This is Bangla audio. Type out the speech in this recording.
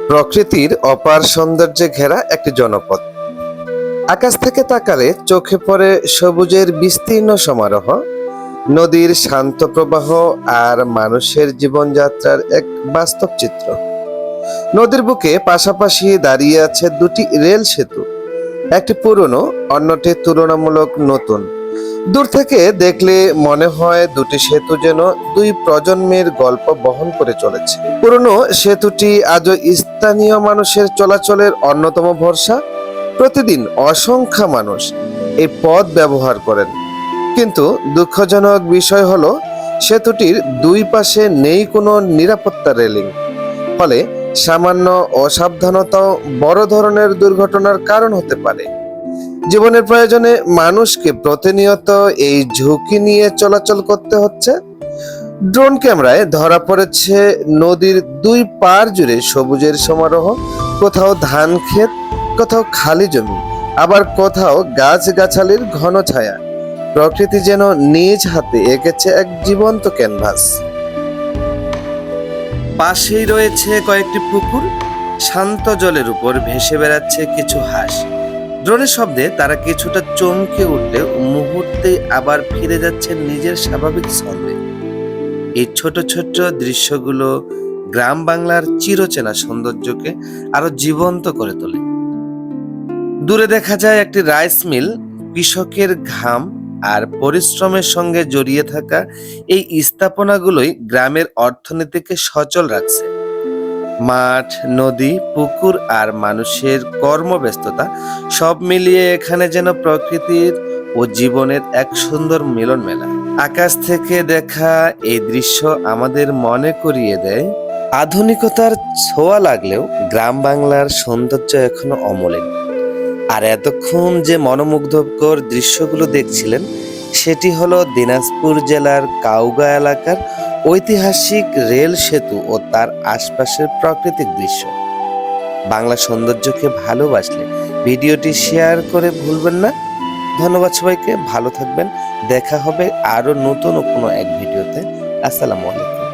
প্রকৃতির অপার সৌন্দর্যে ঘেরা একটি জনপদ। আকাশ থেকে তাকালে চোখে পড়ে সবুজের বিস্তীর্ণ সমারোহ, নদীর শান্ত প্রবাহ আর মানুষের জীবনযাত্রার এক বাস্তব চিত্র। নদীর বুকে পাশাপাশি দাঁড়িয়ে আছে দুটি রেল সেতু, একটি পুরনো, অন্যটি তুলনামূলক নতুন। দূর থেকে দেখলে মনে হয় দুটি সেতু যেন দুই প্রজন্মের গল্প বহন করে চলেছে। পুরনো সেতুটি আজও স্থানীয় মানুষের চলাচলের অন্যতম ভরসা। প্রতিদিন অসংখ্য মানুষ এই পথ ব্যবহার করেন, কিন্তু দুঃখজনক বিষয় হলো সেতুটির দুই পাশে নেই কোনো নিরাপত্তা রেলিং। ফলে সামান্য অসাবধানতাও বড় ধরনের দুর্ঘটনার কারণ হতে পারে। জীবনের প্রয়োজনে মানুষকে প্রতিনিয়ত এই ঝুঁকি নিয়ে চলাচল করতে হচ্ছে। ড্রোন ক্যামেরায় ধরা পড়েছে নদীর দুই পার জুড়ে সবুজের সমারোহ, কোথাও ধান ক্ষেত, কোথাও খালি জমি, আবার কোথাও গাছগাছালির ঘন ছায়া। প্রকৃতি যেন নিজ হাতে এঁকেছে এক জীবন্ত ক্যানভাস। পাশেই রয়েছে কয়েকটি পুকুর, শান্ত জলের উপর ভেসে বেড়াচ্ছে কিছু হাঁস। ড্রোনের শব্দে তারা কিছুটা চমকে উঠলেও মুহূর্তে আবার ফিরে যাচ্ছে নিজের স্বাভাবিক ছন্দে। এই ছোট ছোট দৃশ্যগুলো গ্রাম বাংলার চিরচেনা সৌন্দর্যকে আরো জীবন্ত করে তোলে। দূরে দেখা যায় একটি রাইস মিল, কৃষকের ঘাম আর পরিশ্রমের সঙ্গে জড়িয়ে থাকা এই স্থাপনাগুলোই গ্রামের অর্থনীতিকে সচল রাখছে। মাঠ, নদী, পুকুর আর মানুষের কর্মব্যস্ততা সব মিলিয়ে এখানে যেন প্রকৃতির ও জীবনের এক সুন্দর মিলন মেলা। আকাশ থেকে দেখা এই দৃশ্য আমাদের মনে করিয়ে দেয়, আধুনিকতার ছোঁয়া লাগলেও গ্রাম বাংলার সৌন্দর্য এখনো অমলিন। আর এতক্ষণ যে মনোমুগ্ধকর দৃশ্যগুলো দেখছিলেন, সেটি হলো দিনাজপুর জেলার কাউগাঁ এলাকার ঐতিহাসিক রেল সেতু ও তার আশপাশের প্রাকৃতিক দৃশ্য। বাংলা সৌন্দর্যকে ভালোবাসলে ভিডিওটি শেয়ার করে ভুলবেন না। ধন্যবাদ সবাইকে, ভালো থাকবেন। দেখা হবে আরো নতুন কোনো এক ভিডিওতে। আসসালামু আলাইকুম।